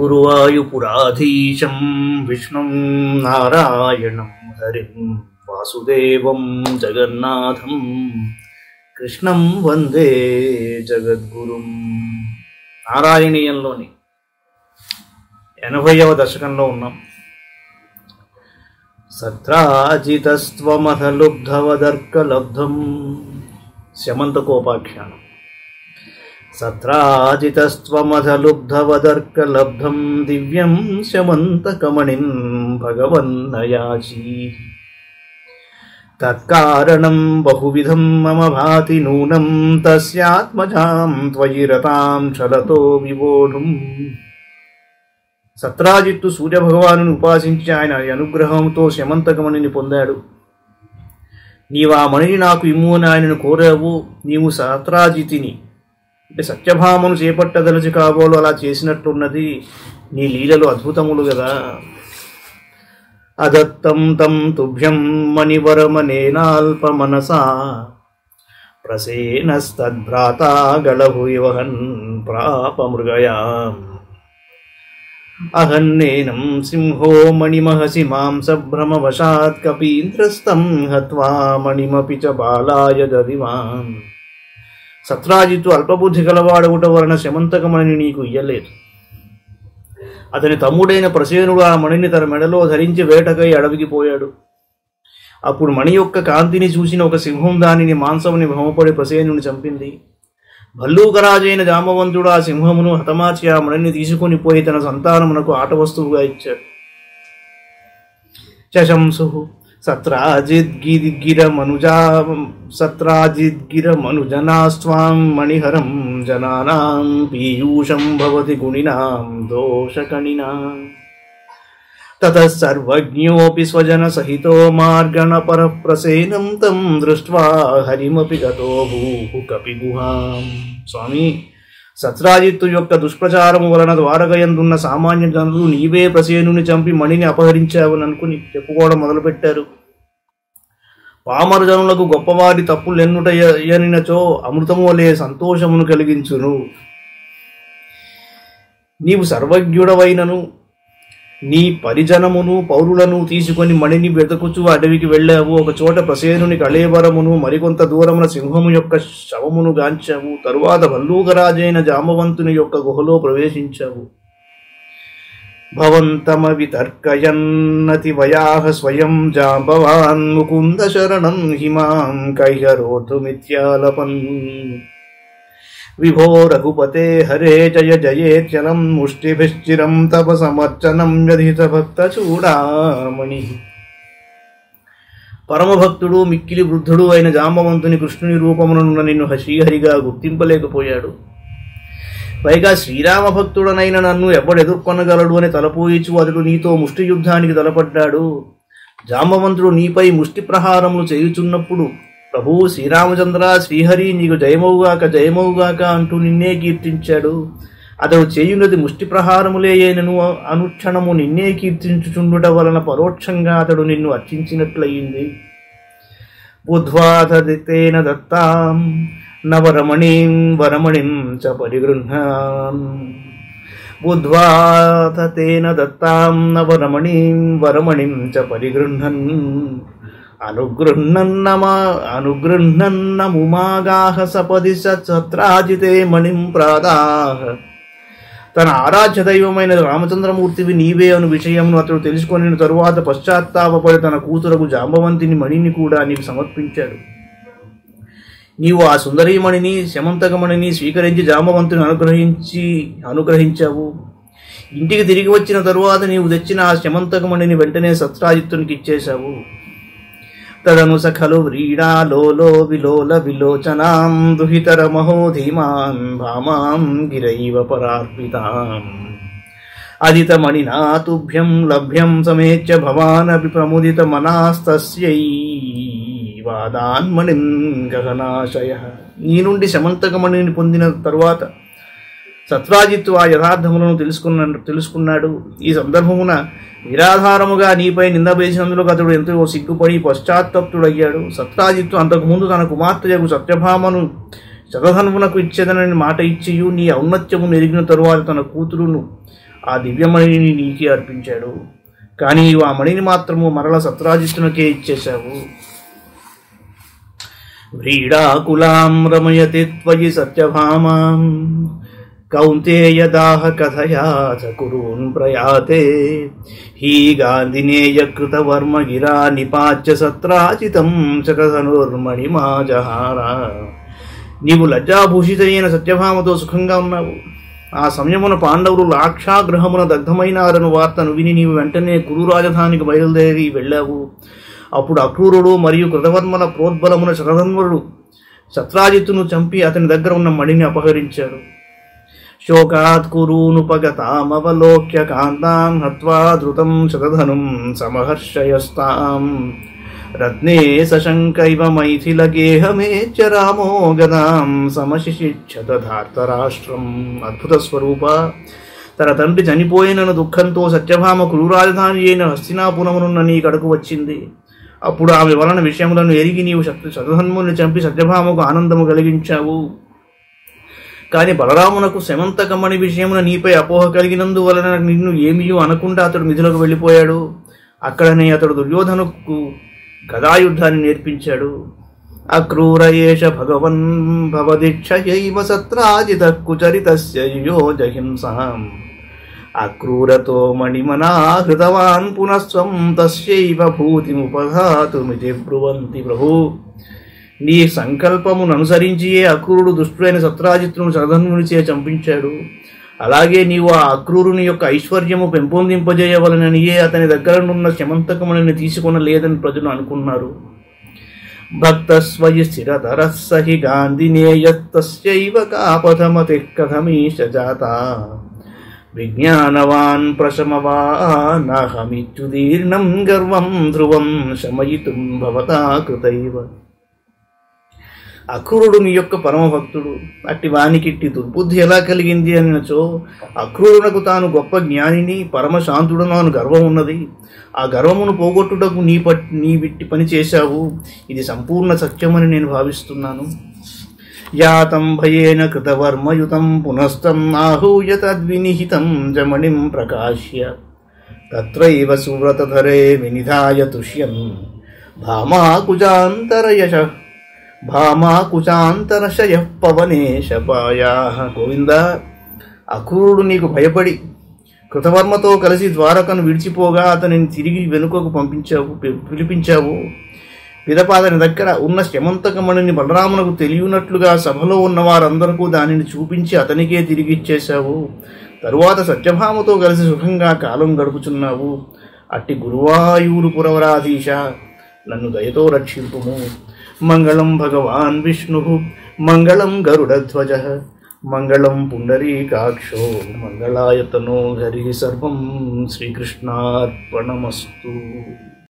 గురువాయుపురాధీశం విష్ణుం నారాయణం హరిం వాసుదేవం జగన్నాథం కృష్ణం వందే జగద్గురుం. నారాయణీయంలోని 80వ దశకంలో ఉన్నాం. సత్రాజితస్త్వమథలుబ్ధవదర్కలబ్ధం శమంతకోపాఖ్యానం. సత్రాజితస్త్వమథలుబ్ధవదర్కలబ్ధం దివ్యం శమంతకమణిం భగవన్నయాచీ తత్కారణం బహువిధం మమ భాతి నూనం తస్యాత్మజాం త్వయి రతాం చలతో వివోఢుం. సత్రాజిత్తు సూర్యభగవాను ఉపాసించి ఆయన అనుగ్రహంతో శమంతకమణిని పొందాడు. నీవు ఆ మణిని నాకు ఇమ్ము అని ఆయనను కోరావు. నీవు సత్రాజితిని అంటే సత్యభామను చేపట్టదలచి కాబోలు అలా చేసినట్లున్నది. నీ లీలలు అద్భుతములు కదా. అదత్తం తం తుభ్యం మణివరమనేనాల్పమనసా ప్రసేనస్తద్భ్రాతా గళభువివహన్ ప్రాపమృగయాం అహన్నేనం సింహో మణిమహసి మాం సభ్రమవశాత్ కపీంద్రస్తం హత్వా మణిమపి చ బాలాయ దదివాన్. సత్రాజిత్తు అల్పబుద్ధి గలవాడవుట వలన శమంతకమణిని నీకు ఇయ్యలేదు. అతని తమ్ముడైన ప్రసేనుడు ఆ మణిని తన మెడలో ధరించి వేటకై అడవికి పోయాడు. అప్పుడు మణి యొక్క కాంతిని చూసిన ఒక సింహం దానిని మాంసముని భ్రమపడి ప్రసేనుని చంపింది. భల్లూకరాజైన జాంబవంతుడు ఆ సింహమును హతమార్చి ఆ మణిని తీసుకొని పోయి తన సంతానమునకు ఆట వస్తువుగా ఇచ్చాడు. శశంసు సత్రాజిద్గిరమనుజనాస్వాం మణిహరం జనానాం పీయూషం భవతి గుణినాం దోషకణినాం. తతః సర్వజ్ఞోపి స్వజన సహితో మార్గణపరః ప్రసేనం తం దృష్ట్వా హరిమపి గతో భూః కపిగుహాం. స్వామి, సత్రాజిత్తు యొక్క దుష్ప్రచారము వలన ద్వారకయందున్న సామాన్య జనులు నీవే ప్రసేనుని చంపి మణిని అపహరించావని అనుకుని చెప్పుకోవడం మొదలుపెట్టారు. పామర జనులకు గొప్పవారి తప్పులెన్నుటయనినచో అమృతము వలె సంతోషమును కలిగించును. నీవు సర్వజ్ఞుడవైనను నీ పరిజనమును పౌరులను తీసుకొని మణిని వెతుకుచూ అడవికి వెళ్ళావు. ఒక చోట ప్రసేనుని కళేబరమును, మరికొంత దూరమున సింహము యొక్క శవమును గాంచావు. తరువాత భల్లూకరాజైన జాంబవంతుని యొక్క గుహలో ప్రవేశించావు. భవంతమవితర్కయన్నతి వయాహ స్వయం జాంబవాన్ ముకుంద శరణం హిమాం కైహరోతుమిత్యాలపన్. విభో రఘుపతే హరే జయ జయేచలం ముష్టిభిశ్చిరం తప సమర్చనం వ్యధిత భక్త చూడామణి. పరమభక్తుడు మిక్కిలి వృద్ధుడు అయిన జాంబవంతుని కృష్ణుని రూపమునున్న నిన్ను శ్రీహరిగా గుర్తింపలేకపోయాడు. పైగా శ్రీరామ భక్తుడనైన నన్ను ఎవ్వడెదుర్కొనగలడు అని తలపోయిచు అతడు నీతో ముష్టి యుద్ధానికి తలపడ్డాడు. జాంబవంతుడు నీపై ముష్టి ప్రహారములు చేయుచున్నప్పుడు ప్రభు శ్రీరామచంద్ర, శ్రీహరి నీకు జయమవుగాక జయమవుగాక అంటూ నిన్నే కీర్తించాడు. అతడు చేయున్నది ముష్టి ప్రహారములేయనను అనుక్షణము నిన్నే కీర్తించుచుండుట వలన పరోక్షంగా అతడు నిన్ను అర్చించినట్లయింది. బుద్ధ్వాతేన దత్తాం నవరమణీం వరమణిం చ పరిగృహ్ణాన్. బుద్ధ్వాతేన దత్తాం నవరమణీం వరమణిం చ పరిగృహ్ణన్. అనుగృహ్ణన్నముమాగాహ సపది సత్రాజితే మణిం ప్రాదాహ. తన ఆరాధ్య దైవమైన రామచంద్రమూర్తివి నీవే అను విషయమును అతడు తెలుసుకొని తరువాత పశ్చాత్తాపడి తన కూతురకు జాంబవంతిని మణిని కూడా నీకు సమర్పించాడు. నీవు ఆ సుందరీమణిని శమంతకమణిని స్వీకరించి జాంబవంతుని అనుగ్రహించావు. ఇంటికి తిరిగి వచ్చిన తరువాత నీవు తెచ్చిన ఆ శమంతకమణిని వెంటనే సత్రాజిత్తునికి ఇచ్చేశావు. తదను సఖలు వ్రీడా లోలో విలోల విలోచనాం దుహితర మహోధీమాన్ భామాం గిరైవ పరార్పితాం. అదితమణినా తుభ్యం లభ్యం సమేత్య భవానపి ప్రముదిత మనాస్తస్యై వాదాన్మణిం గగనాశయ. నీ నుండి శమంతకమణిని పొందిన తరువాత సత్రాజిత్తు ఆ యథార్థములను తెలుసుకున్నాడు. ఈ సందర్భమున నిరాధారముగా నీపై నింద వేసినందుకు అతడు ఎంతో సిగ్గుపడి పశ్చాత్తప్తుడయ్యాడు. సత్రాజిత్తు అంతకుముందు తన కుమార్తెకు సత్యభామను శతధనువునకు ఇచ్చేదనని మాట ఇచ్చియు నీ ఔన్నత్యము ఎరిగిన తరువాత తన కూతురును ఆ దివ్యమణిని నీకే అర్పించాడు. కానీ ఆ మణిని మాత్రము మరల సత్రాజిత్తునకే ఇచ్చేశావు. వ్రీడాకులాం రమయతి త్వయి సత్యభామాం కౌంతేయదాహ కథయా చకురూన్ ప్రయాతే హీ గాంధినేయ కృతవర్మ గిరా నిపాచ్య సత్రాజితం శతధనుర్మణిమాజహార. నీవు లజ్జాభూషితైన సత్యభామతో సుఖంగా ఉన్నావు. ఆ సమయమున పాండవులు లాక్షాగ్రహమున దగ్ధమైనారను వార్తను విని నీవు వెంటనే కురు రాజధానికి బయలుదేరి వెళ్ళావు. అప్పుడు అక్రూరుడు మరియు కృతవర్మల ప్రోద్బలమున శతధన్వరుడు సత్రాజిత్తును చంపి అతని దగ్గర ఉన్న మణిని అపహరించాడు. శోకాత్ కురూనుపగతామవలోక్య కాంతాం హత్వా ధృతం శతధనుం సమహర్షయస్తాం రత్నే సశంకైవ మైథిలగేహమేత్య రామో గదాం సమశిషిక్షతధార్తరాష్ట్రం. అద్భుత స్వరూప, తన తండ్రి చనిపోయినను దుఃఖంతో సత్యభామ కురురాజధాని అయిన హస్తినాపురమునున్న నీ కడకు వచ్చింది. అప్పుడు ఆమె వలన విషయములను ఎరిగి నీవు శతధన్ముని చంపి సత్యభామకు ఆనందము కలిగించావు. కాని బలరామునకు శమంతకమణి విషయమున నీపై అపోహ కలిగినందువలన నిన్ను ఏమీ అనకుండా అతడు మిథులకు వెళ్ళిపోయాడు. అక్కడనే అతడు దుర్యోధనుకు గదాయుద్ధాన్ని నేర్పించాడు. అక్రూర ఏష భగవన్ భవదీక్షయైవ సత్రాజిత కుచరితస్య యుయోజహింసాం అక్రూరతో మణిమనా హృతవాన్ పునఃస్వం తస్యైవ భూతిముపధాతుమితి బ్రువంతి. ప్రభు, నీ సంకల్పమును అనుసరించియే అక్రూరుడు దుష్టుడైన సత్రాజిత్తును శతధన్వునిచే చంపించాడు. అలాగే నీవు ఆ అక్రూరుని యొక్క ఐశ్వర్యము పెంపొందింపజేయవలననియే అతని దగ్గరనున్న శమంతకముని తీసుకొనలేదని ప్రజలు అనుకున్నారు. భక్తస్వయి స్థిరధరః సహి గాంధినేయస్తస్యైవ కాపథమతి కథమీశ జాత విజ్ఞానవాన్ ప్రశమవానహమిత్యుదీర్ణం గర్వం ధ్రువం శమయితుం భవతా కృతైవ. అక్రూరుడు నీ యొక్క పరమభక్తుడు. అట్టి వానికిట్టి దుర్బుద్ధి ఎలా కలిగింది అనినచో, అక్రూరునకు తాను గొప్ప జ్ఞానిని పరమశాంతుడను అని గర్వం ఉన్నది. ఆ గర్వమును పోగొట్టుటకు నీ విట్టి పని చేశావు. ఇది సంపూర్ణ సత్యమని నేను భావిస్తున్నాను. యాతం భయేన కృతవర్మయుతం పునస్తం ఆహూయ తద్వినిహితం జమణిం ప్రకాశ్య తత్రైవ సువ్రతధరే వినిధాయ తుష్యం భామాకుచాంతరశయ పవనే శపాయా. గోవింద, అక్రూరుడు నీకు భయపడి కృతవర్మతో కలిసి ద్వారకను విడిచిపోగా అతనిని తిరిగి వెనుకకు పిలిపించావు. పిదప అతని దగ్గర ఉన్న శమంతకమణిని బలరామునకు తెలియనట్లుగా సభలో ఉన్న వారందరికీ దానిని చూపించి అతనికే తిరిగిచ్చేశావు. తరువాత సత్యభామతో కలిసి సుఖంగా కాలం గడుపుచున్నావు. అట్టి గురువాయూరు పురవరాధీశ, నన్ను దయతో రక్షింపుము. మంగళం భగవాన్ విష్ణు, మంగళం గరుడధ్వజ, మంగళం పుండరీకాక్షో, మంగళాయతనో హరి. సర్వం శ్రీకృష్ణార్పణమస్తు.